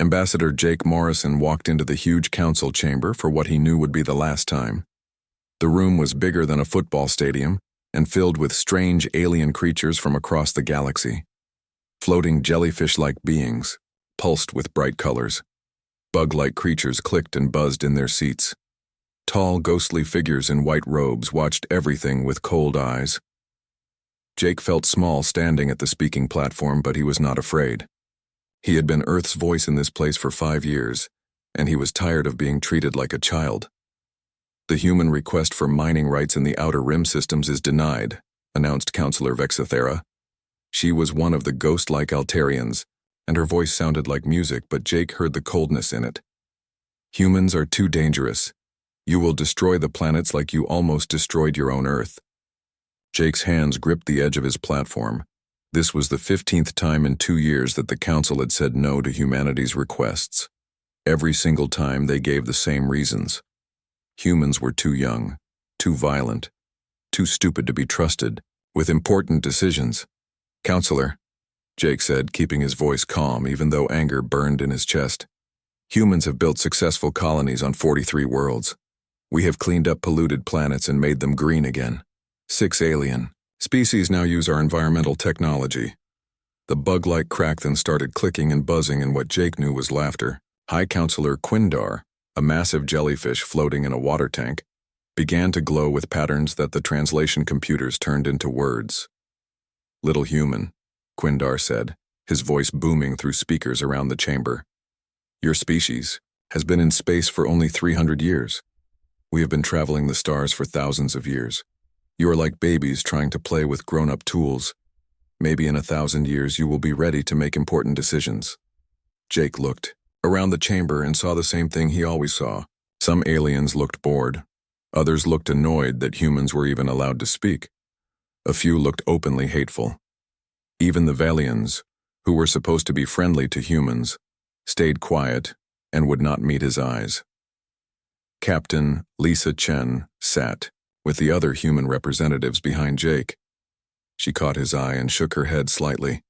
Ambassador Jake Morrison walked into the huge council chamber for what he knew would be the last time. The room was bigger than a football stadium and filled with strange alien creatures from across the galaxy. Floating jellyfish-like beings, pulsed with bright colors. Bug-like creatures clicked and buzzed in their seats. Tall, ghostly figures in white robes watched everything with cold eyes. Jake felt small standing at the speaking platform, but he was not afraid. He had been Earth's voice in this place for 5 years, and he was tired of being treated like a child. The human request for mining rights in the Outer Rim systems is denied, announced Counselor Vexathera. She was one of the ghost-like Altarians, and her voice sounded like music, but Jake heard the coldness in it. Humans are too dangerous. You will destroy the planets like you almost destroyed your own Earth. Jake's hands gripped the edge of his platform. This was the 15th time in 2 years that the Council had said no to humanity's requests. Every single time they gave the same reasons. Humans were too young, too violent, too stupid to be trusted with important decisions. "Counselor," Jake said, keeping his voice calm even though anger burned in his chest. "Humans have built successful colonies on 43 worlds. We have cleaned up polluted planets and made them green again. 6 alien species now use our environmental technology." The bug-like crack then started clicking and buzzing in what Jake knew was laughter. High Counselor Quindar, a massive jellyfish floating in a water tank, began to glow with patterns that the translation computers turned into words. "Little human," Quindar said, his voice booming through speakers around the chamber. "Your species has been in space for only 300 years. We have been traveling the stars for thousands of years. You are like babies trying to play with grown-up tools. Maybe in 1,000 years you will be ready to make important decisions." Jake looked around the chamber and saw the same thing he always saw. Some aliens looked bored. Others looked annoyed that humans were even allowed to speak. A few looked openly hateful. Even the Valians, who were supposed to be friendly to humans, stayed quiet and would not meet his eyes. Captain Lisa Chen sat with the other human representatives behind Jake. She caught his eye and shook her head slightly.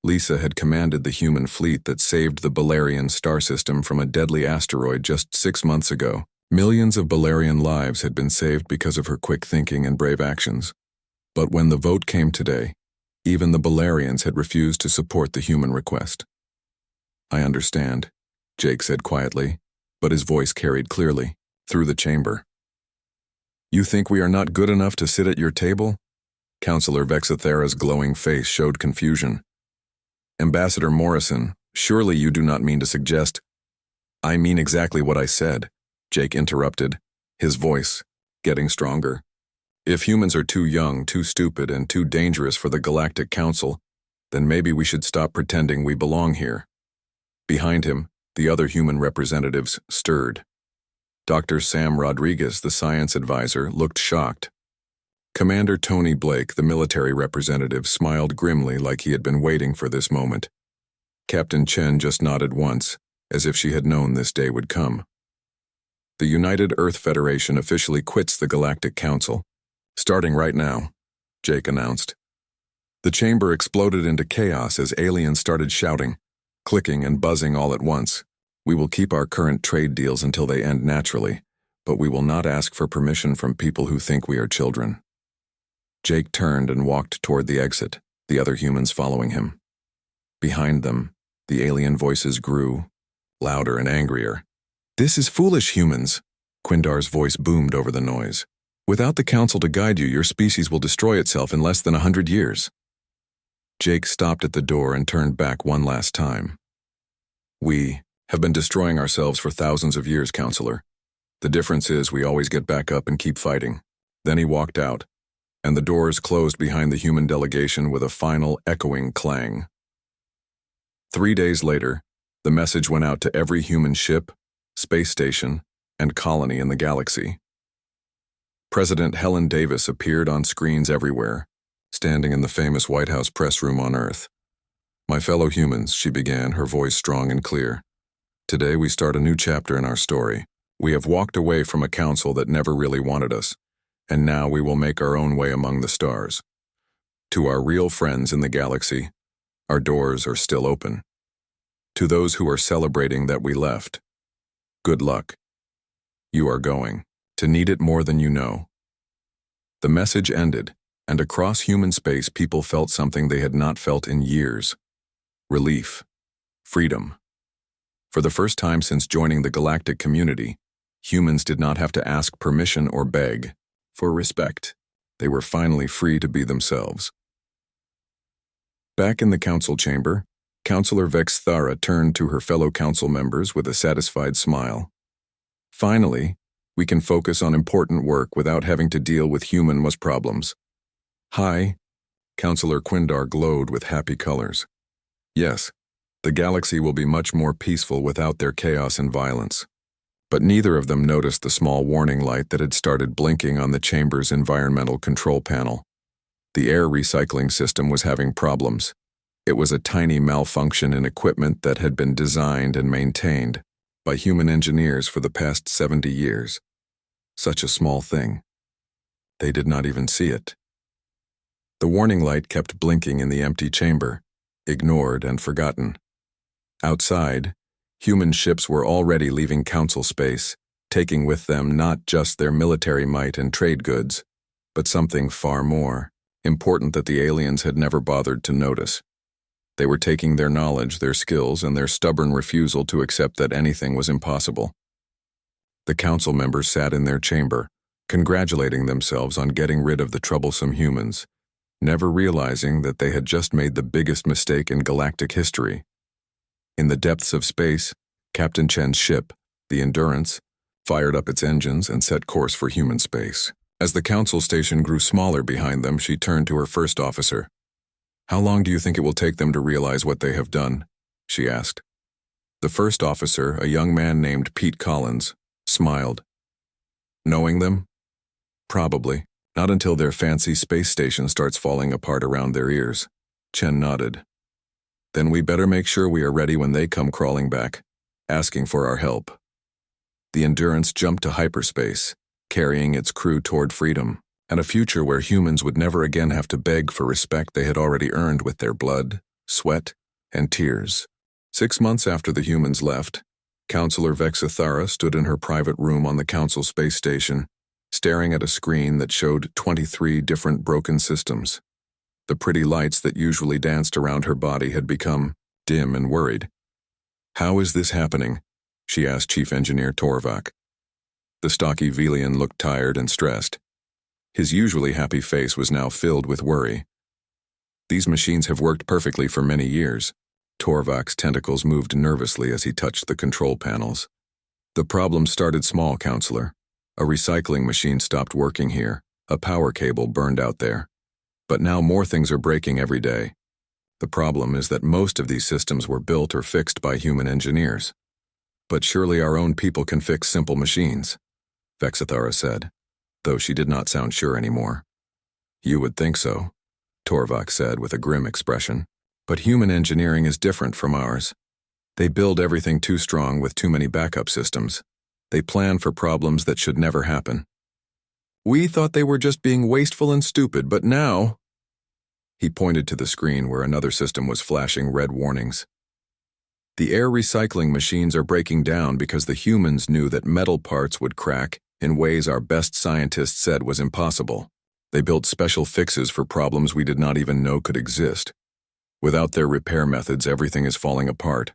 Lisa had commanded the human fleet that saved the Balerian star system from a deadly asteroid just 6 months ago. Millions of Balerian lives had been saved because of her quick thinking and brave actions. But when the vote came today, even the Balerians had refused to support the human request. "I understand," Jake said quietly, but his voice carried clearly through the chamber. "You think we are not good enough to sit at your table?" Counselor Vexathera's glowing face showed confusion. "Ambassador Morrison, surely you do not mean to suggest—" "I mean exactly what I said," Jake interrupted, his voice getting stronger. "If humans are too young, too stupid, and too dangerous for the Galactic Council, then maybe we should stop pretending we belong here." Behind him, the other human representatives stirred. Dr. Sam Rodriguez, the science advisor, looked shocked. Commander Tony Blake, the military representative, smiled grimly like he had been waiting for this moment. Captain Chen just nodded once, as if she had known this day would come. "The United Earth Federation officially quits the Galactic Council. Starting right now," Jake announced. The chamber exploded into chaos as aliens started shouting, clicking and buzzing all at once. "We will keep our current trade deals until they end naturally, but we will not ask for permission from people who think we are children." Jake turned and walked toward the exit, the other humans following him. Behind them, the alien voices grew, louder and angrier. "This is foolish, humans," Quindar's voice boomed over the noise. "Without the council to guide you, your species will destroy itself in less than 100 years. Jake stopped at the door and turned back one last time. "We have been destroying ourselves for thousands of years, Counselor. The difference is we always get back up and keep fighting." Then he walked out, and the doors closed behind the human delegation with a final echoing clang. 3 days later, the message went out to every human ship, space station, and colony in the galaxy. President Helen Davis appeared on screens everywhere, standing in the famous White House press room on Earth. "My fellow humans," she began, her voice strong and clear. "Today we start a new chapter in our story. We have walked away from a council that never really wanted us, and now we will make our own way among the stars. To our real friends in the galaxy, our doors are still open." To those who are celebrating that we left, good luck. You are going to need it more than you know. The message ended, and across human space people felt something they had not felt in years. Relief. Freedom. For the first time since joining the galactic community, humans did not have to ask permission or beg for respect. They were finally free to be themselves. Back in the council chamber, Councillor Vexthara turned to her fellow council members with a satisfied smile. Finally, we can focus on important work without having to deal with human problems. Hi, Councillor Quindar glowed with happy colors. Yes, the galaxy will be much more peaceful without their chaos and violence. But neither of them noticed the small warning light that had started blinking on the chamber's environmental control panel. The air recycling system was having problems. It was a tiny malfunction in equipment that had been designed and maintained by human engineers for the past 70 years. Such a small thing. They did not even see it. The warning light kept blinking in the empty chamber, ignored and forgotten. Outside, human ships were already leaving council space, taking with them not just their military might and trade goods, but something far more important that the aliens had never bothered to notice. They were taking their knowledge, their skills, and their stubborn refusal to accept that anything was impossible. The council members sat in their chamber, congratulating themselves on getting rid of the troublesome humans, never realizing that they had just made the biggest mistake in galactic history. In the depths of space, Captain Chen's ship, the Endurance, fired up its engines and set course for human space. As the council station grew smaller behind them, she turned to her first officer. "How long do you think it will take them to realize what they have done?" she asked. The first officer, a young man named Pete Collins, smiled. "Knowing them? Probably. Not until their fancy space station starts falling apart around their ears." Chen nodded. "Then we better make sure we are ready when they come crawling back, asking for our help." The Endurance jumped to hyperspace, carrying its crew toward freedom, and a future where humans would never again have to beg for respect they had already earned with their blood, sweat, and tears. 6 months after the humans left, Councillor Vexthara stood in her private room on the council space station, staring at a screen that showed 23 different broken systems. The pretty lights that usually danced around her body had become dim and worried. "How is this happening?" she asked Chief Engineer Torvak. The stocky Velian looked tired and stressed. His usually happy face was now filled with worry. "These machines have worked perfectly for many years." Torvak's tentacles moved nervously as he touched the control panels. "The problem started small, Counselor. A recycling machine stopped working here. A power cable burned out there. But now more things are breaking every day. The problem is that most of these systems were built or fixed by human engineers. But surely our own people can fix simple machines," Vexthara said, though she did not sound sure anymore. "You would think so," Torvak said with a grim expression. "But human engineering is different from ours. They build everything too strong with too many backup systems. They plan for problems that should never happen. We thought they were just being wasteful and stupid, but now—" He pointed to the screen where another system was flashing red warnings. "The air recycling machines are breaking down because the humans knew that metal parts would crack in ways our best scientists said was impossible. They built special fixes for problems we did not even know could exist. Without their repair methods, everything is falling apart."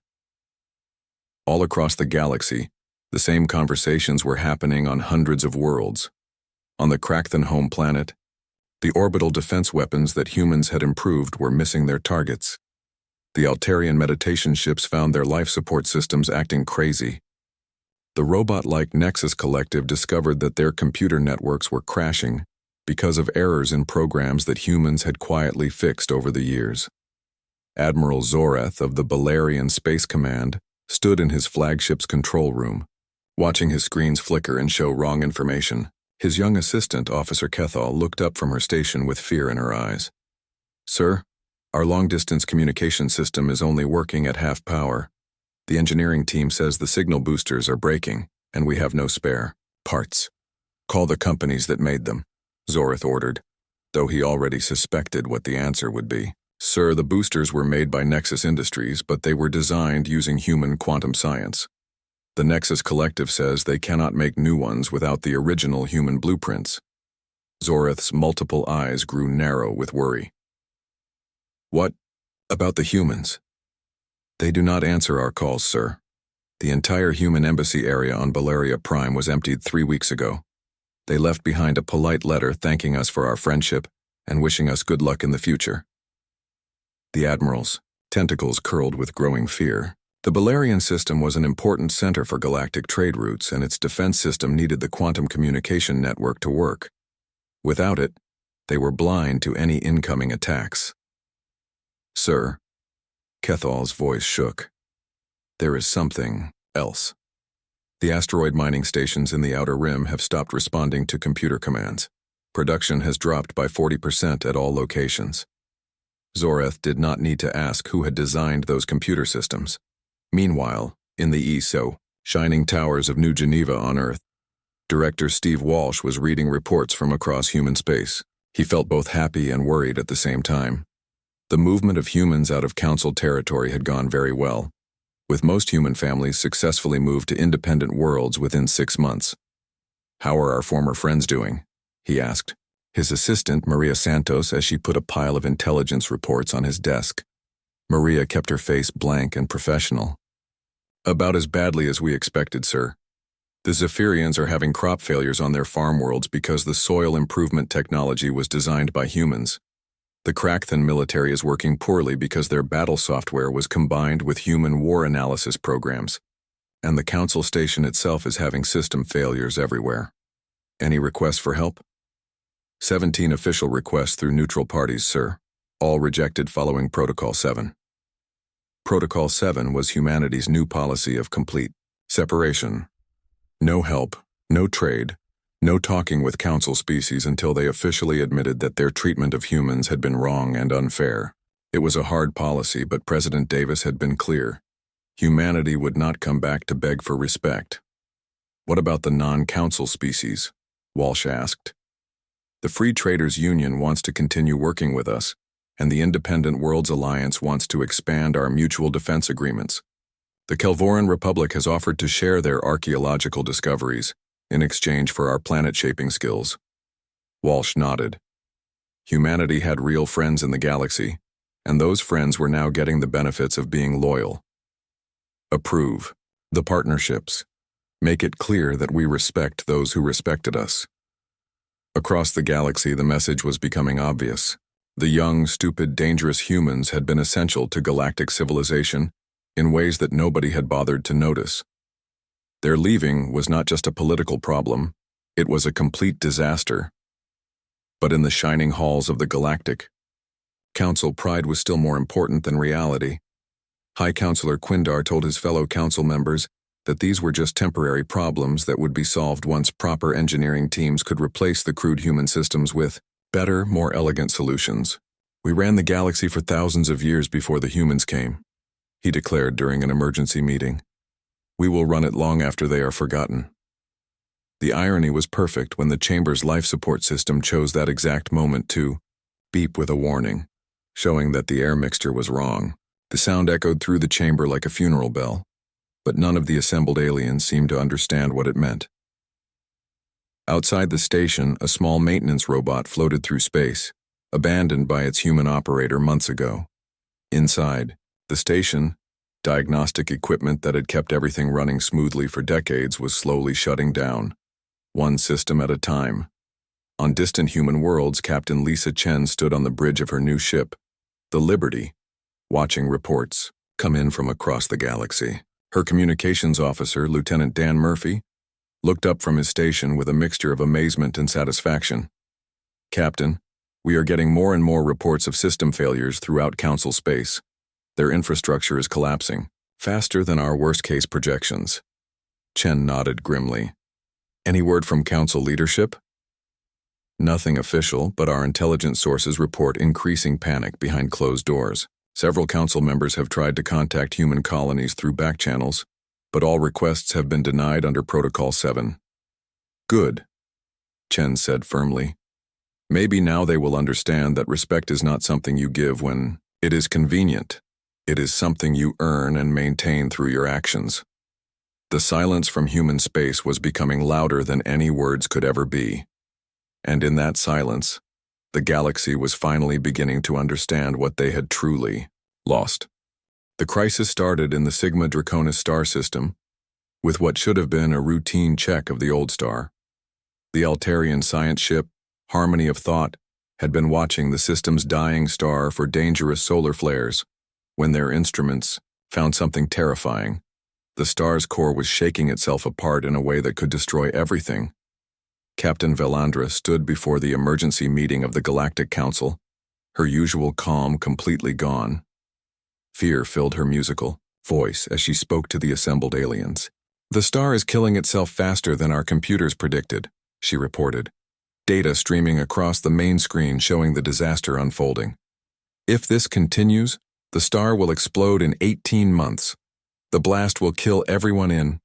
All across the galaxy, the same conversations were happening on hundreds of worlds. On the Krakthan home planet, the orbital defense weapons that humans had improved were missing their targets. The Altarian meditation ships found their life support systems acting crazy. The robot-like Nexus Collective discovered that their computer networks were crashing because of errors in programs that humans had quietly fixed over the years. Admiral Zoreth of the Balarian Space Command stood in his flagship's control room, watching his screens flicker and show wrong information. His young assistant, Officer Kethal, looked up from her station with fear in her eyes. "Sir, our long-distance communication system is only working at half power. The engineering team says the signal boosters are breaking, and we have no spare parts. Call the companies that made them," Zoreth ordered, though he already suspected what the answer would be. Sir, the boosters were made by Nexus Industries, but they were designed using human quantum science. The Nexus Collective says they cannot make new ones without the original human blueprints. Zoreth's multiple eyes grew narrow with worry. What about the humans? They do not answer our calls, sir. The entire human embassy area on Baleria Prime was emptied 3 weeks ago. They left behind a polite letter thanking us for our friendship and wishing us good luck in the future. The Admiral's tentacles curled with growing fear. The Balerian system was an important center for galactic trade routes, and its defense system needed the quantum communication network to work. Without it, they were blind to any incoming attacks. Sir, Kethal's voice shook. There is something else. The asteroid mining stations in the Outer Rim have stopped responding to computer commands. Production has dropped by 40% at all locations. Zoreth did not need to ask who had designed those computer systems. Meanwhile, in the ESO, shining towers of New Geneva on Earth, Director Steve Walsh was reading reports from across human space. He felt both happy and worried at the same time. The movement of humans out of Council territory had gone very well, with most human families successfully moved to independent worlds within 6 months. How are our former friends doing? He asked. His assistant, Maria Santos, as she put a pile of intelligence reports on his desk. Maria kept her face blank and professional. About as badly as we expected, sir. The Zephyrians are having crop failures on their farm worlds because the soil improvement technology was designed by humans. The Krakathan military is working poorly because their battle software was combined with human war analysis programs, and the Council station itself is having system failures everywhere. Any requests for help? 17 official requests through neutral parties, sir, all rejected following Protocol 7. Protocol 7 was humanity's new policy of complete separation. No help, no trade, no talking with Council species until they officially admitted that their treatment of humans had been wrong and unfair. It was a hard policy, but President Davis had been clear. Humanity would not come back to beg for respect. What about the non-Council species? Walsh asked. The Free Traders Union wants to continue working with us, and the Independent Worlds Alliance wants to expand our mutual defense agreements. The Kelvoran Republic has offered to share their archaeological discoveries in exchange for our planet-shaping skills. Walsh nodded. Humanity had real friends in the galaxy, and those friends were now getting the benefits of being loyal. Approve the partnerships. Make it clear that we respect those who respected us. Across the galaxy, the message was becoming obvious. The young, stupid, dangerous humans had been essential to galactic civilization in ways that nobody had bothered to notice. Their leaving was not just a political problem, it was a complete disaster. But in the shining halls of the Galactic, Council pride was still more important than reality. High Counselor Quindar told his fellow Council members that these were just temporary problems that would be solved once proper engineering teams could replace the crude human systems with better, more elegant solutions. We ran the galaxy for thousands of years before the humans came, he declared during an emergency meeting. We will run it long after they are forgotten. The irony was perfect when the chamber's life support system chose that exact moment to beep with a warning, showing that the air mixture was wrong. The sound echoed through the chamber like a funeral bell, but none of the assembled aliens seemed to understand what it meant. Outside the station, a small maintenance robot floated through space, abandoned by its human operator months ago. Inside, the station, diagnostic equipment that had kept everything running smoothly for decades, was slowly shutting down, one system at a time. On distant human worlds, Captain Lisa Chen stood on the bridge of her new ship, the Liberty, watching reports come in from across the galaxy. Her communications officer, Lieutenant Dan Murphy, looked up from his station with a mixture of amazement and satisfaction. Captain, we are getting more and more reports of system failures throughout Council space. Their infrastructure is collapsing, faster than our worst-case projections. Chen nodded grimly. Any word from Council leadership? Nothing official, but our intelligence sources report increasing panic behind closed doors. Several Council members have tried to contact human colonies through back channels, but all requests have been denied under Protocol 7. Good, Chen said firmly. Maybe now they will understand that respect is not something you give when It is convenient. It is something you earn and maintain through your actions. The silence from human space was becoming louder than any words could ever be. And in that silence, the galaxy was finally beginning to understand what they had truly lost. The crisis started in the Sigma Draconis star system, with what should have been a routine check of the old star. The Altarian science ship, Harmony of Thought, had been watching the system's dying star for dangerous solar flares, when their instruments found something terrifying. The star's core was shaking itself apart in a way that could destroy everything. Captain Velandra stood before the emergency meeting of the Galactic Council, her usual calm completely gone. Fear filled her musical voice as she spoke to the assembled aliens. "The star is killing itself faster than our computers predicted," she reported, data streaming across the main screen showing the disaster unfolding. "If this continues, the star will explode in 18 months. The blast will kill everyone in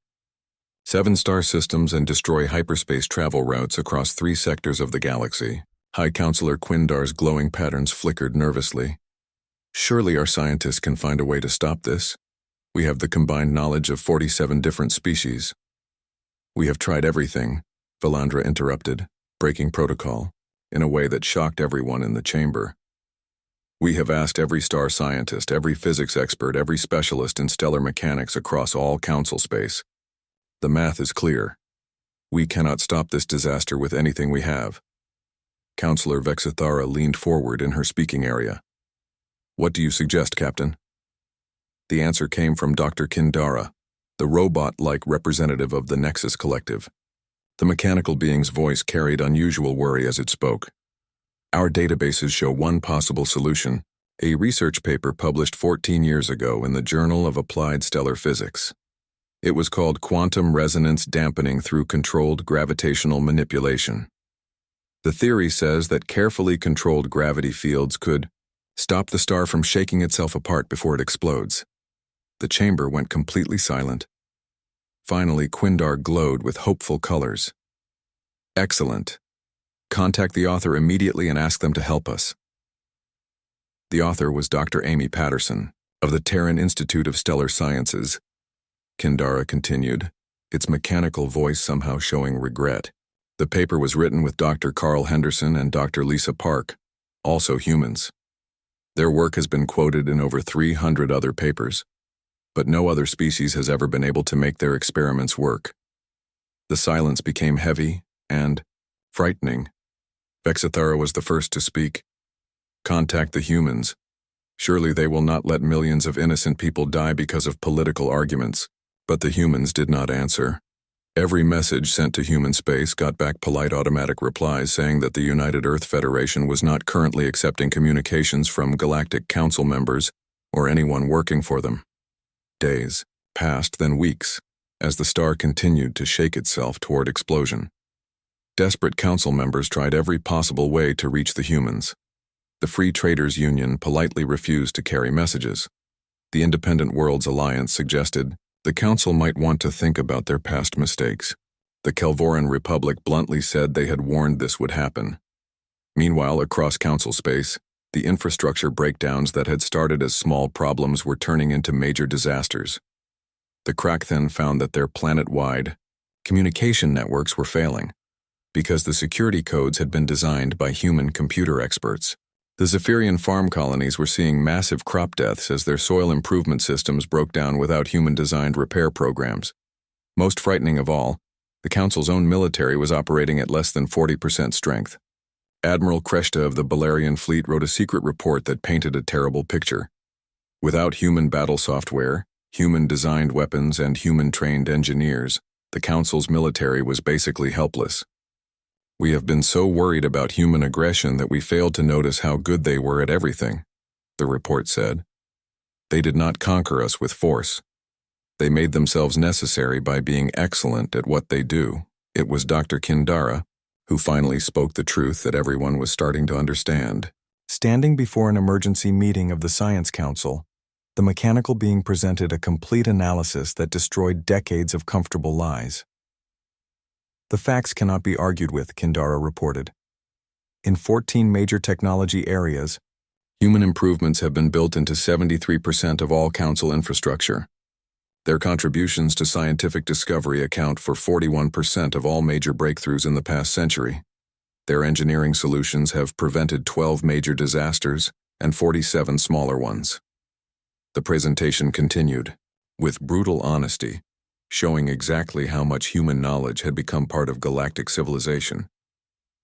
7 star systems and destroy hyperspace travel routes across 3 sectors of the galaxy." High Counselor Quindar's glowing patterns flickered nervously. "Surely our scientists can find a way to stop this. We have the combined knowledge of 47 different species." "We have tried everything," Velandra interrupted, breaking protocol, in a way that shocked everyone in the chamber. "We have asked every star scientist, every physics expert, every specialist in stellar mechanics across all council space. The math is clear. We cannot stop this disaster with anything we have." Counselor Vexithara leaned forward in her speaking area. "What do you suggest, Captain?" The answer came from Dr. Kindara, the robot-like representative of the Nexus Collective. The mechanical being's voice carried unusual worry as it spoke. "Our databases show one possible solution, a research paper published 14 years ago in the Journal of Applied Stellar Physics. It was called Quantum Resonance Dampening Through Controlled Gravitational Manipulation. The theory says that carefully controlled gravity fields could stop the star from shaking itself apart before it explodes." The chamber went completely silent. Finally, Quindar glowed with hopeful colors. "Excellent. Contact the author immediately and ask them to help us." The author was Dr. Amy Patterson, of the Terran Institute of Stellar Sciences. Kindara continued, its mechanical voice somehow showing regret. "The paper was written with Dr. Carl Henderson and Dr. Lisa Park, also humans. Their work has been quoted in over 300 other papers, but no other species has ever been able to make their experiments work." The silence became heavy and frightening. Vexithara was the first to speak. "Contact the humans. Surely they will not let millions of innocent people die because of political arguments." But the humans did not answer. Every message sent to human space got back polite automatic replies saying that the United Earth Federation was not currently accepting communications from Galactic Council members or anyone working for them. Days passed, then weeks, as the star continued to shake itself toward explosion. Desperate council members tried every possible way to reach the humans. The Free Traders Union politely refused to carry messages. The Independent Worlds Alliance suggested the council might want to think about their past mistakes. The Kelvoran Republic bluntly said they had warned this would happen. Meanwhile, across council space, the infrastructure breakdowns that had started as small problems were turning into major disasters. The Krakthen found that their planet-wide communication networks were failing, because the security codes had been designed by human computer experts. The Zephyrian farm colonies were seeing massive crop deaths as their soil improvement systems broke down without human-designed repair programs. Most frightening of all, the Council's own military was operating at less than 40% strength. Admiral Kreshta of the Balerian fleet wrote a secret report that painted a terrible picture. Without human battle software, human-designed weapons, and human-trained engineers, the Council's military was basically helpless. "We have been so worried about human aggression that we failed to notice how good they were at everything," the report said. "They did not conquer us with force. They made themselves necessary by being excellent at what they do." It was Dr. Kindara who finally spoke the truth that everyone was starting to understand. Standing before an emergency meeting of the Science Council, the mechanical being presented a complete analysis that destroyed decades of comfortable lies. "The facts cannot be argued with," Kindara reported. "In 14 major technology areas, Human improvements have been built into 73% of all council infrastructure. Their contributions to scientific discovery account for 41% of all major breakthroughs in the past century. Their engineering solutions have prevented 12 major disasters and 47 smaller ones. The presentation continued, with brutal honesty, showing exactly how much human knowledge had become part of galactic civilization.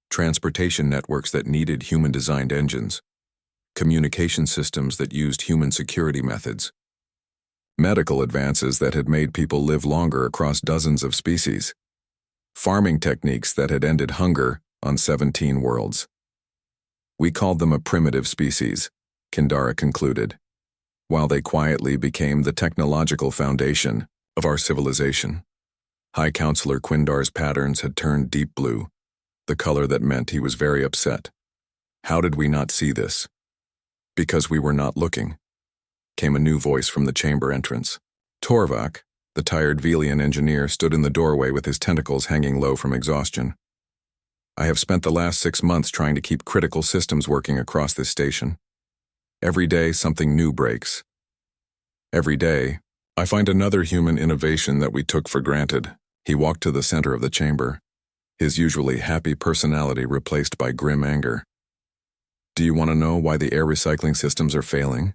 Transportation networks that needed human-designed engines, communication systems that used human security methods, medical advances that had made people live longer across dozens of species, farming techniques that had ended hunger on 17 worlds. We called them a primitive species, Kindara concluded, while they quietly became the technological foundation of our civilization. High Counselor Quindar's patterns had turned deep blue, the color that meant he was very upset. How did we not see this? Because we were not looking, came a new voice from the chamber entrance. Torvak, the tired Velian engineer, stood in the doorway with his tentacles hanging low from exhaustion. I have spent the last 6 months trying to keep critical systems working across this station. Every day, something new breaks. Every day, I find another human innovation that we took for granted. He walked to the center of the chamber, his usually happy personality replaced by grim anger. Do you want to know why the air recycling systems are failing?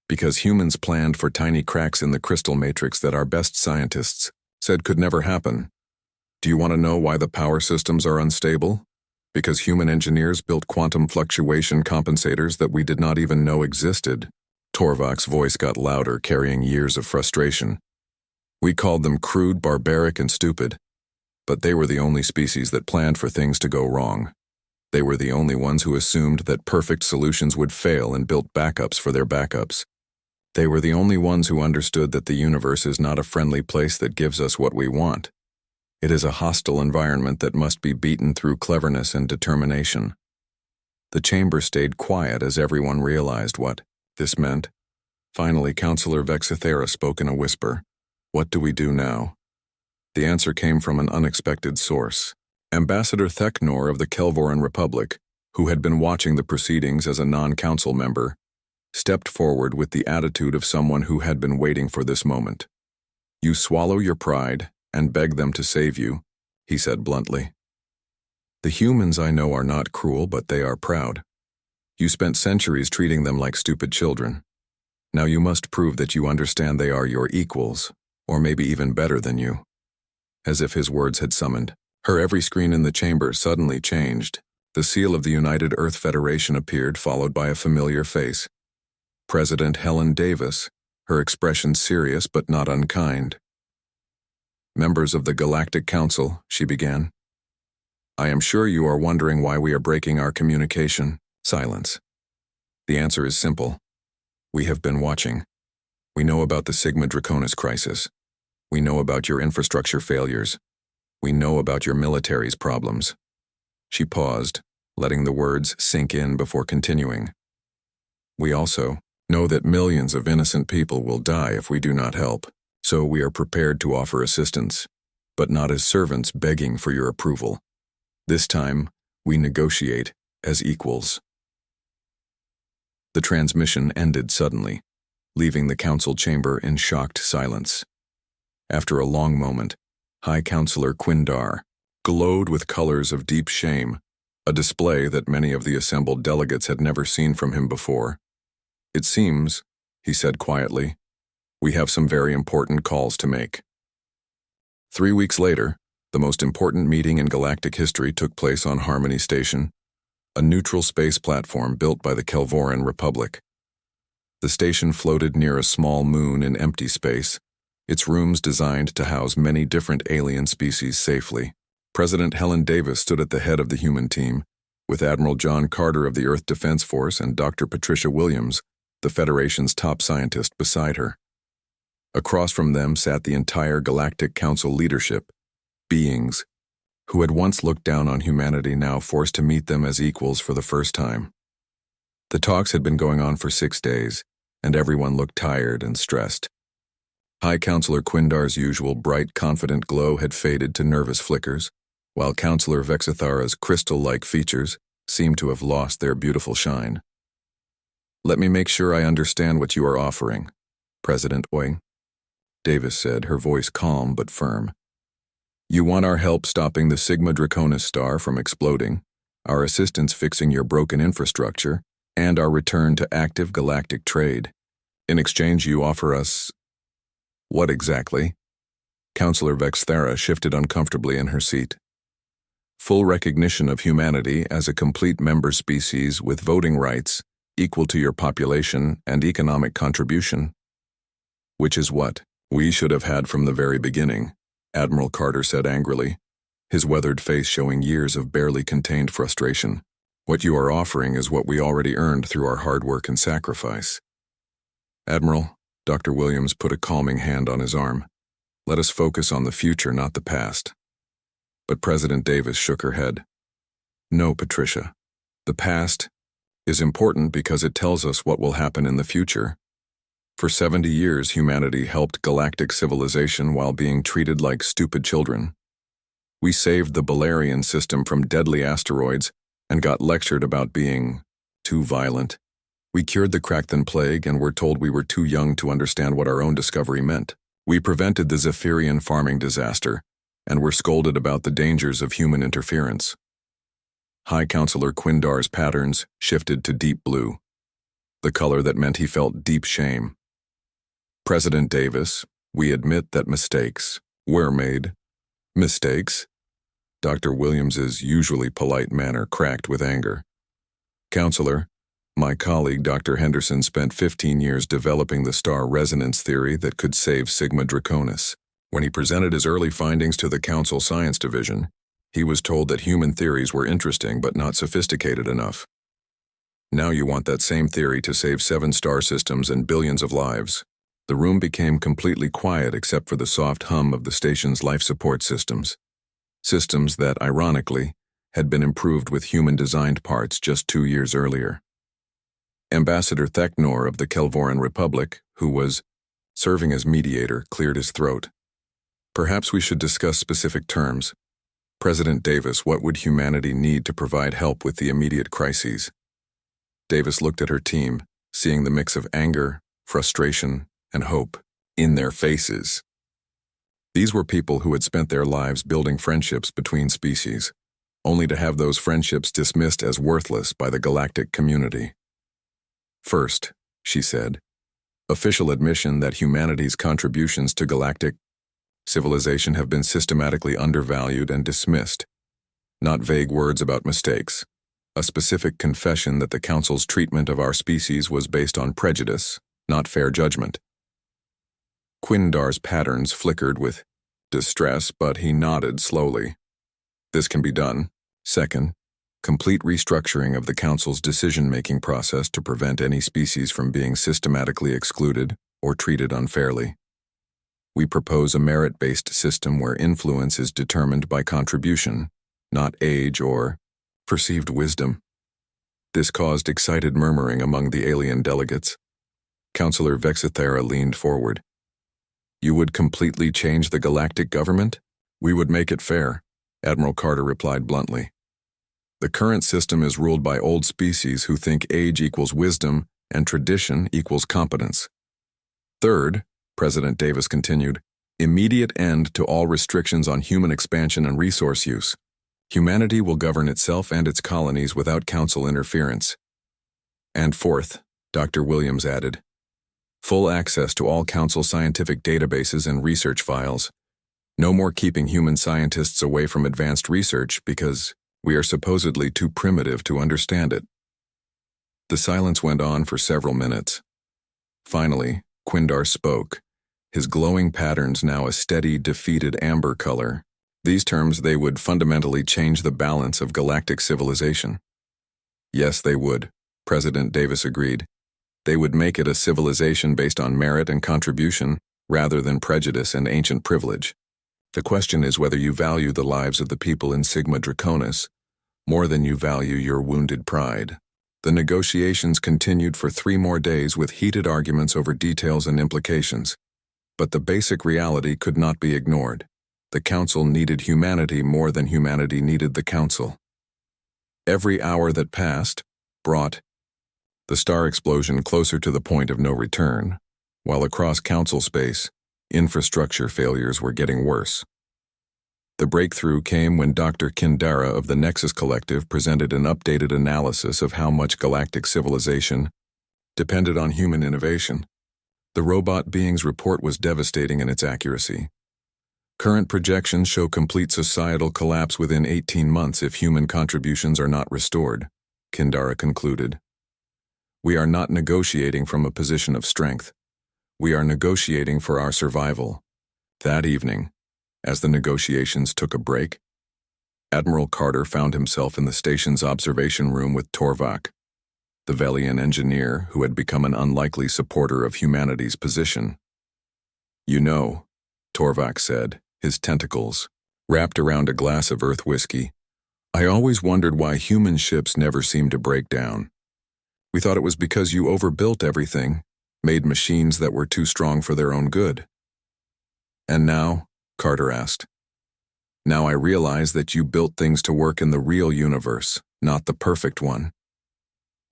Because humans planned for tiny cracks in the crystal matrix that our best scientists said could never happen. Do you want to know why the power systems are unstable? Because human engineers built quantum fluctuation compensators that we did not even know existed. Torvak's voice got louder, carrying years of frustration. We called them crude, barbaric, and stupid, but they were the only species that planned for things to go wrong. They were the only ones who assumed that perfect solutions would fail and built backups for their backups. They were the only ones who understood that the universe is not a friendly place that gives us what we want. It is a hostile environment that must be beaten through cleverness and determination. The chamber stayed quiet as everyone realized what this meant. Finally, Counselor Vexithera spoke in a whisper. What do we do now? The answer came from an unexpected source. Ambassador Theknor of the Kelvoran Republic, who had been watching the proceedings as a non-council member, stepped forward with the attitude of someone who had been waiting for this moment. You swallow your pride and beg them to save you, he said bluntly. The humans I know are not cruel, but they are proud. You spent centuries treating them like stupid children. Now you must prove that you understand they are your equals, or maybe even better than you. As if his words had summoned her, every screen in the chamber suddenly changed. The seal of the United Earth Federation appeared, followed by a familiar face. President Helen Davis, her expression serious but not unkind. Members of the Galactic Council, she began. I am sure you are wondering why we are breaking our communication. Silence. The answer is simple. We have been watching. We know about the Sigma Draconis crisis. We know about your infrastructure failures. We know about your military's problems. She paused, letting the words sink in before continuing. We also know that millions of innocent people will die if we do not help, so we are prepared to offer assistance, but not as servants begging for your approval. This time, we negotiate as equals. The transmission ended suddenly, leaving the council chamber in shocked silence. After a long moment, High Counselor Quindar glowed with colors of deep shame, a display that many of the assembled delegates had never seen from him before. It seems, he said quietly, we have some very important calls to make. 3 weeks later, the most important meeting in galactic history took place on Harmony Station, a neutral space platform built by the Kelvoran Republic. The station floated near a small moon in empty space, its rooms designed to house many different alien species safely. President Helen Davis stood at the head of the human team, with Admiral John Carter of the Earth Defense Force and Dr. Patricia Williams, the Federation's top scientist, beside her. Across from them sat the entire Galactic Council leadership, beings who had once looked down on humanity, now forced to meet them as equals for the first time. The talks had been going on for 6 days, and everyone looked tired and stressed. High Counselor Quindar's usual bright, confident glow had faded to nervous flickers, while Counselor Vexithara's crystal-like features seemed to have lost their beautiful shine. Let me make sure I understand what you are offering, President Oy. Davis said, her voice calm but firm. You want our help stopping the Sigma Draconis star from exploding, our assistance fixing your broken infrastructure, and our return to active galactic trade. In exchange, you offer us... What exactly? Counselor Vexthera shifted uncomfortably in her seat. Full recognition of humanity as a complete member species with voting rights equal to your population and economic contribution. Which is what we should have had from the very beginning, Admiral Carter said angrily, his weathered face showing years of barely contained frustration. What you are offering is what we already earned through our hard work and sacrifice. Admiral, Dr. Williams put a calming hand on his arm. Let us focus on the future, not the past. But President Davis shook her head. No, Patricia. The past is important because it tells us what will happen in the future. For 70 years, humanity helped galactic civilization while being treated like stupid children. We saved the Balarian system from deadly asteroids and got lectured about being too violent. We cured the Crackton plague and were told we were too young to understand what our own discovery meant. We prevented the Zephyrian farming disaster and were scolded about the dangers of human interference. High Counselor Quindar's patterns shifted to deep blue, the color that meant he felt deep shame. President Davis, we admit that mistakes were made. Mistakes? Dr. Williams's usually polite manner cracked with anger. Counselor, my colleague Dr. Henderson spent 15 years developing the star resonance theory that could save Sigma Draconis. When he presented his early findings to the Council Science Division, he was told that human theories were interesting but not sophisticated enough. Now you want that same theory to save 7 star systems and billions of lives. The room became completely quiet except for the soft hum of the station's life support systems. Systems that, ironically, had been improved with human-designed parts just 2 years earlier. Ambassador Theknor of the Kelvoran Republic, who was serving as mediator, cleared his throat. Perhaps we should discuss specific terms. President Davis, what would humanity need to provide help with the immediate crises? Davis looked at her team, seeing the mix of anger, frustration, and hope in their faces. These were people who had spent their lives building friendships between species, only to have those friendships dismissed as worthless by the galactic community. First, she said, official admission that humanity's contributions to galactic civilization have been systematically undervalued and dismissed. Not vague words about mistakes. A specific confession that the Council's treatment of our species was based on prejudice, not fair judgment. Quindar's patterns flickered with distress, but he nodded slowly. This can be done. Second, complete restructuring of the Council's decision-making process to prevent any species from being systematically excluded or treated unfairly. We propose a merit-based system where influence is determined by contribution, not age or perceived wisdom. This caused excited murmuring among the alien delegates. Counselor Vexithera leaned forward. You would completely change the galactic government? We would make it fair, Admiral Carter replied bluntly. The current system is ruled by old species who think age equals wisdom and tradition equals competence. Third, President Davis continued, immediate end to all restrictions on human expansion and resource use. Humanity will govern itself and its colonies without Council interference. And fourth, Dr. Williams added, full access to all Council scientific databases and research files. No more keeping human scientists away from advanced research because we are supposedly too primitive to understand it. The silence went on for several minutes. Finally, Quindar spoke, his glowing patterns now a steady, defeated amber color. These terms, they would fundamentally change the balance of galactic civilization. Yes, they would, President Davis agreed. They would make it a civilization based on merit and contribution rather than prejudice and ancient privilege. The question is whether you value the lives of the people in Sigma Draconis more than you value your wounded pride. The negotiations continued for 3 more days with heated arguments over details and implications. But the basic reality could not be ignored. The Council needed humanity more than humanity needed the Council. Every hour that passed brought the star explosion closer to the point of no return, while across council space, infrastructure failures were getting worse. The breakthrough came when Dr. Kindara of the Nexus Collective presented an updated analysis of how much galactic civilization depended on human innovation. The robot being's report was devastating in its accuracy. Current projections show complete societal collapse within 18 months if human contributions are not restored, Kindara concluded. We are not negotiating from a position of strength. We are negotiating for our survival. That evening, as the negotiations took a break, Admiral Carter found himself in the station's observation room with Torvak, the Velian engineer who had become an unlikely supporter of humanity's position. You know, Torvak said, his tentacles wrapped around a glass of Earth whiskey, I always wondered why human ships never seemed to break down. We thought it was because you overbuilt everything, made machines that were too strong for their own good. And now, Carter asked, now I realize that you built things to work in the real universe, not the perfect one.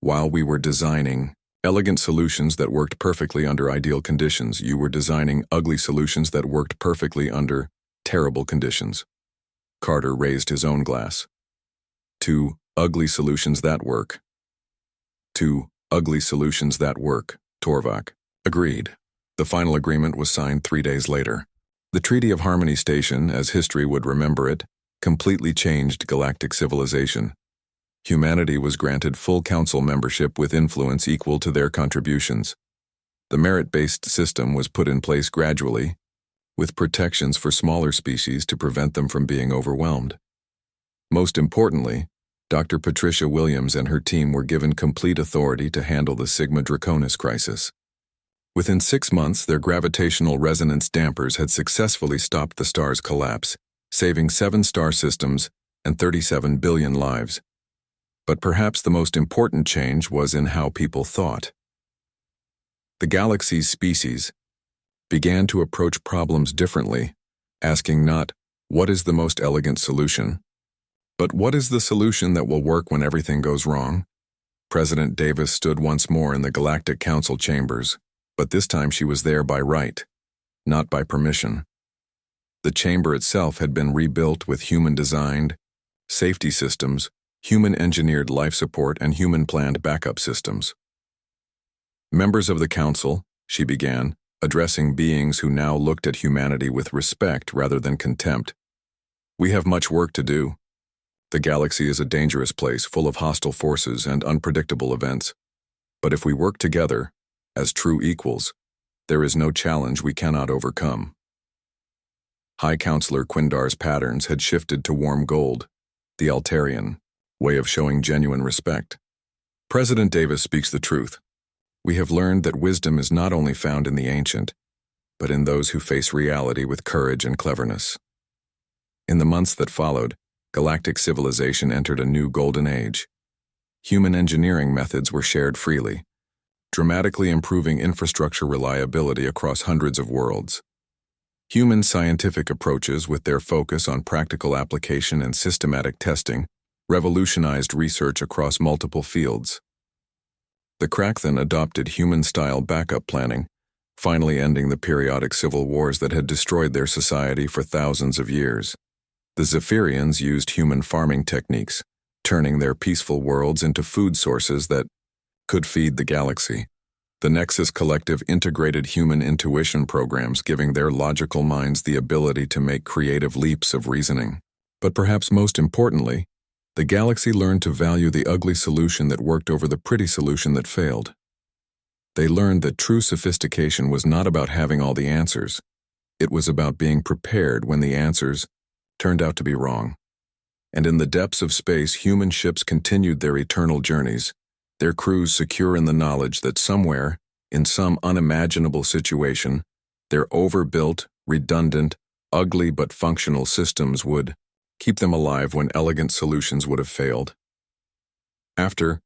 While we were designing elegant solutions that worked perfectly under ideal conditions, you were designing ugly solutions that worked perfectly under terrible conditions. Carter raised his own glass. 2 ugly solutions that work. 2 ugly solutions that work, Torvak agreed. The final agreement was signed 3 days later. The Treaty of Harmony Station, as history would remember it, completely changed galactic civilization. Humanity was granted full council membership with influence equal to their contributions. The merit-based system was put in place gradually, with protections for smaller species to prevent them from being overwhelmed. Most importantly, Dr. Patricia Williams and her team were given complete authority to handle the Sigma Draconis crisis. Within 6 months, their gravitational resonance dampers had successfully stopped the star's collapse, saving 7 star systems and 37 billion lives. But perhaps the most important change was in how people thought. The galaxy's species began to approach problems differently, asking not, what is the most elegant solution, but what is the solution that will work when everything goes wrong? President Davis stood once more in the Galactic Council chambers, but this time she was there by right, not by permission. The chamber itself had been rebuilt with human-designed safety systems, human-engineered life support, and human-planned backup systems. Members of the council, she began, addressing beings who now looked at humanity with respect rather than contempt. We have much work to do. The galaxy is a dangerous place full of hostile forces and unpredictable events. But if we work together, as true equals, there is no challenge we cannot overcome. High Counselor Quindar's patterns had shifted to warm gold, the Altarian way of showing genuine respect. President Davis speaks the truth. We have learned that wisdom is not only found in the ancient, but in those who face reality with courage and cleverness. In the months that followed, galactic civilization entered a new golden age. Human engineering methods were shared freely, dramatically improving infrastructure reliability across hundreds of worlds. Human scientific approaches, with their focus on practical application and systematic testing, revolutionized research across multiple fields. The Krakthan adopted human-style backup planning, finally ending the periodic civil wars that had destroyed their society for thousands of years. The Zephyrians used human farming techniques, turning their peaceful worlds into food sources that could feed the galaxy. The Nexus Collective integrated human intuition programs, giving their logical minds the ability to make creative leaps of reasoning. But perhaps most importantly, the galaxy learned to value the ugly solution that worked over the pretty solution that failed. They learned that true sophistication was not about having all the answers. It was about being prepared when the answers turned out to be wrong. And in the depths of space, human ships continued their eternal journeys, their crews secure in the knowledge that somewhere, in some unimaginable situation, their overbuilt, redundant, ugly but functional systems would keep them alive when elegant solutions would have failed. After